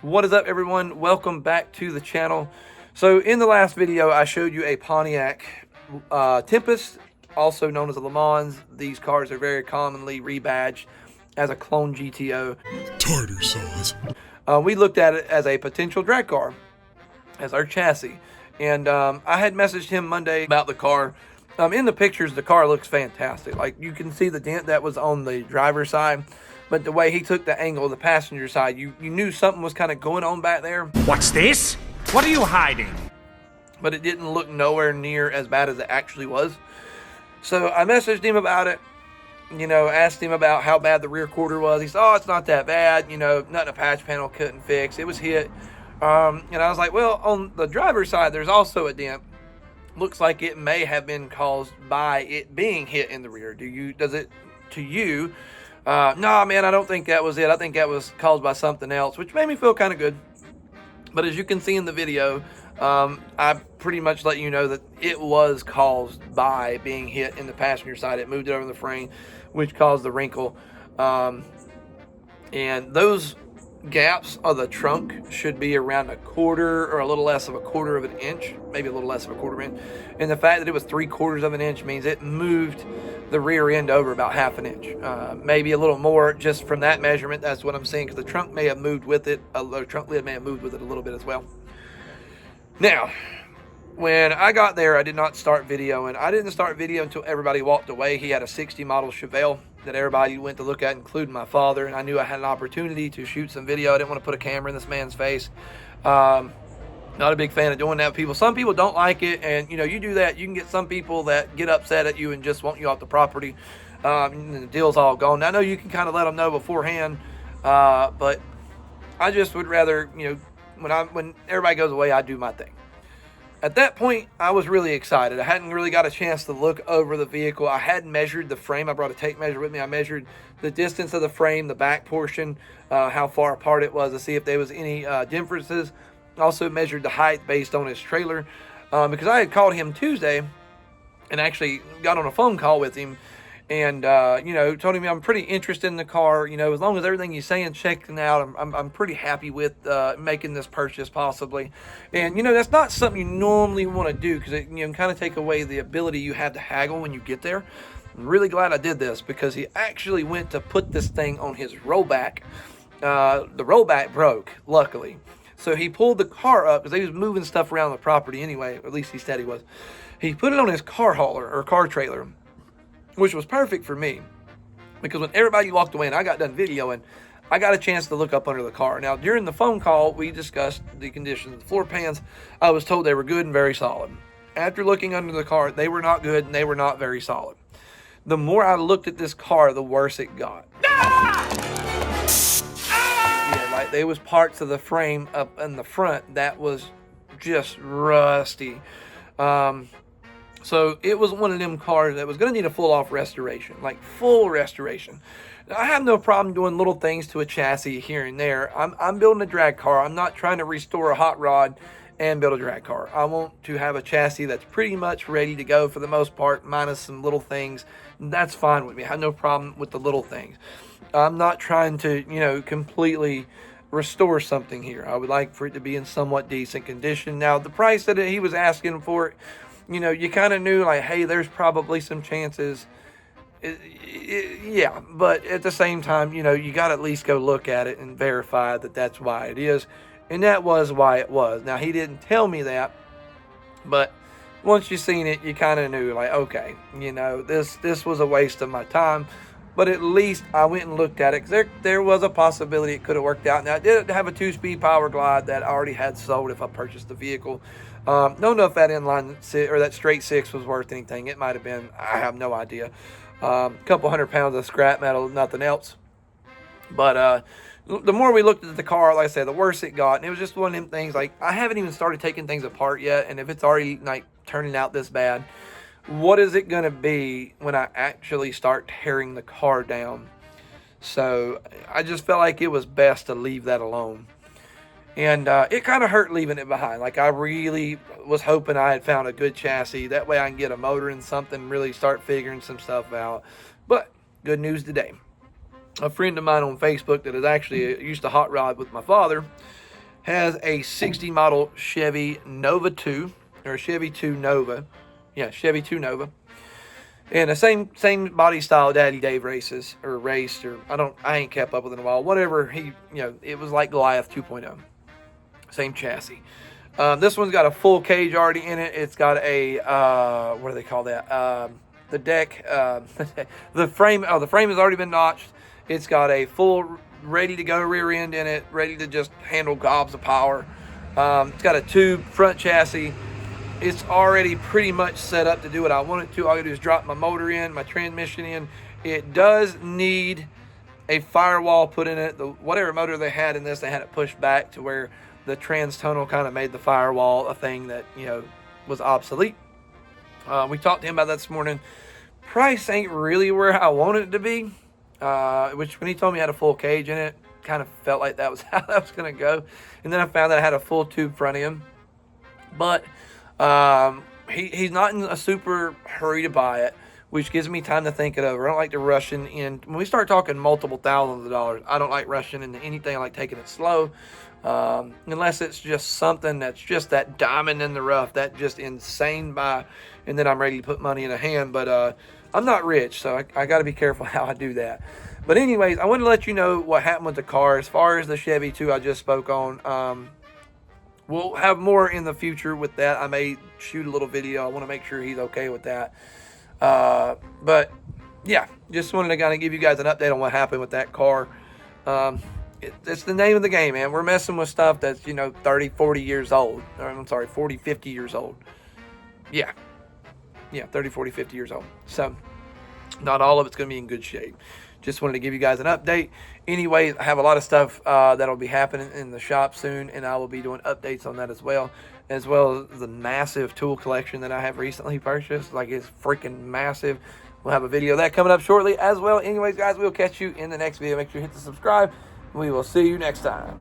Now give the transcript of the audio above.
What is up, everyone? Welcome back to the channel. So in the last video, I showed you a Pontiac Tempest, also known as a Lemans. These cars are very commonly rebadged as a clone GTO. Tartar sauce. We looked at it as a potential drag car, as our chassis. And I had messaged him Monday about the car. In the pictures, the car looks fantastic. Like, you can see the dent that was on the driver's side, but the way he took the angle of the passenger side, you knew something was kind of going on back there. What's this? What are you hiding? But it didn't look nowhere near as bad as it actually was. So I messaged him about it, asked him about how bad the rear quarter was. He said, oh, it's not that bad, nothing a patch panel couldn't fix. It was hit. And I was like, well, on the driver's side, there's also a dent. Looks like it may have been caused by it being hit in the rear. Does it to you? No, man, I don't think that was it. I think that was caused by something else, which made me feel kind of good. But as you can see in the video, I pretty much let you know that it was caused by being hit in the passenger side. It moved it over the frame, which caused the wrinkle. And those gaps of the trunk should be around a quarter or a little less of a quarter of an inch, maybe a little less of a quarter inch. And the fact that it was 3/4 of an inch means it moved the rear end over about half an inch, maybe a little more just from that measurement. That's what I'm saying, because the trunk may have moved with it. The trunk lid may have moved with it a little bit as well. Now, when I got there, I did not start videoing. I didn't start video until everybody walked away. He had a 60 model Chevelle that everybody went to look at, including my father, and I knew I had an opportunity to shoot some video. I didn't want to put a camera in this man's face. Not a big fan of doing that with people. Some people don't like it, and you do that, you can get some people that get upset at you and just want you off the property, and the deal's all gone. Now, I know you can kind of let them know beforehand, but I just would rather, when everybody goes away, I do my thing. At that point, I was really excited. I hadn't really got a chance to look over the vehicle. I had measured the frame. I brought a tape measure with me. I measured the distance of the frame, the back portion, how far apart it was, to see if there was any differences. Also measured the height based on his trailer, because I had called him Tuesday and actually got on a phone call with him and told him I'm pretty interested in the car. As long as everything he's saying checking out, I'm pretty happy with making this purchase possibly. And that's not something you normally want to do, because it can kind of take away the ability you have to haggle when you get there. I'm really glad I did this, because he actually went to put this thing on his rollback. The rollback broke, luckily. So he pulled the car up, because he was moving stuff around the property anyway, or at least he said he was. He put it on his car hauler or car trailer, which was perfect for me, because when everybody walked away and I got done videoing, I got a chance to look up under the car. Now, during the phone call, we discussed the condition of the floor pans. I was told they were good and very solid. After looking under the car, they were not good and they were not very solid. The more I looked at this car, the worse it got. Yeah, like there was parts of the frame up in the front that was just rusty. So it was one of them cars that was going to need a full-off restoration, like full restoration. I have no problem doing little things to a chassis here and there. I'm building a drag car. I'm not trying to restore a hot rod and build a drag car. I want to have a chassis that's pretty much ready to go for the most part, minus some little things. That's fine with me. I have no problem with the little things. I'm not trying to, completely restore something here. I would like for it to be in somewhat decent condition. Now, the price that he was asking for it, you kind of knew, like, hey, there's probably some chances. Yeah, but at the same time, you got to at least go look at it and verify that that's why it is. And that was why it was. Now, he didn't tell me that, but once you seen it, you kind of knew, like, okay, this was a waste of my time. But at least I went and looked at it, because there was a possibility it could have worked out. Now, I did have a 2-speed power glide that I already had sold if I purchased the vehicle. Don't know if that inline or that straight 6 was worth anything. It might have been. I have no idea. A couple 100 pounds of scrap metal, nothing else. But the more we looked at the car, like I said, the worse it got. And it was just one of them things, like, I haven't even started taking things apart yet. And if it's already, like, turning out this bad, what is it going to be when I actually start tearing the car down? So I just felt like it was best to leave that alone. And it kind of hurt leaving it behind. Like, I really was hoping I had found a good chassis. That way I can get a motor and something, really start figuring some stuff out. But good news today. A friend of mine on Facebook that is actually used to hot rod with my father has a 60 model Chevy Nova 2, or a Chevy 2 Nova. Yeah, Chevy 2 Nova. And the same body style Daddy Dave raced, or I ain't kept up with it in a while. Whatever it was like Goliath 2.0. Same chassis. This one's got a full cage already in it. It's got a what do they call that? The deck, the frame. Oh, the frame has already been notched. It's got a full, ready to go rear end in it, ready to just handle gobs of power. It's got a tube front chassis. It's already pretty much set up to do what I want it to. All I do is drop my motor in, my transmission in. It does need a firewall put in it. Whatever motor they had in this, they had it pushed back to where the trans tunnel kind of made the firewall a thing that was obsolete. We talked to him about that this morning. Price ain't really where I wanted it to be, which when he told me I had a full cage in it, kind of felt like that was how that was going to go. And then I found that I had a full tube front end. But he's not in a super hurry to buy it, which gives me time to think it over. I don't like to rush in. When we start talking multiple thousands of dollars, I don't like rushing into anything. I like taking it slow, unless it's just something that's just that diamond in the rough, that just insane buy, and then I'm ready to put money in a hand. But I'm not rich, so I got to be careful how I do that. But anyways, I wanted to let you know what happened with the car. As far as the Chevy 2 I just spoke on, we'll have more in the future with that. I may shoot a little video. I want to make sure he's okay with that. But yeah, just wanted to kind of give you guys an update on what happened with that car. It's the name of the game, man. We're messing with stuff that's, 30, 40 years old. Or, I'm sorry, 40, 50 years old. Yeah, 30, 40, 50 years old. So not all of it's going to be in good shape. Just wanted to give you guys an update. Anyways, I have a lot of stuff that'll be happening in the shop soon, and I will be doing updates on that as well as the massive tool collection that I have recently purchased. Like, it's freaking massive. We'll have a video of that coming up shortly as well. Anyways, guys, we'll catch you in the next video. Make sure you hit the subscribe. We will see you next time.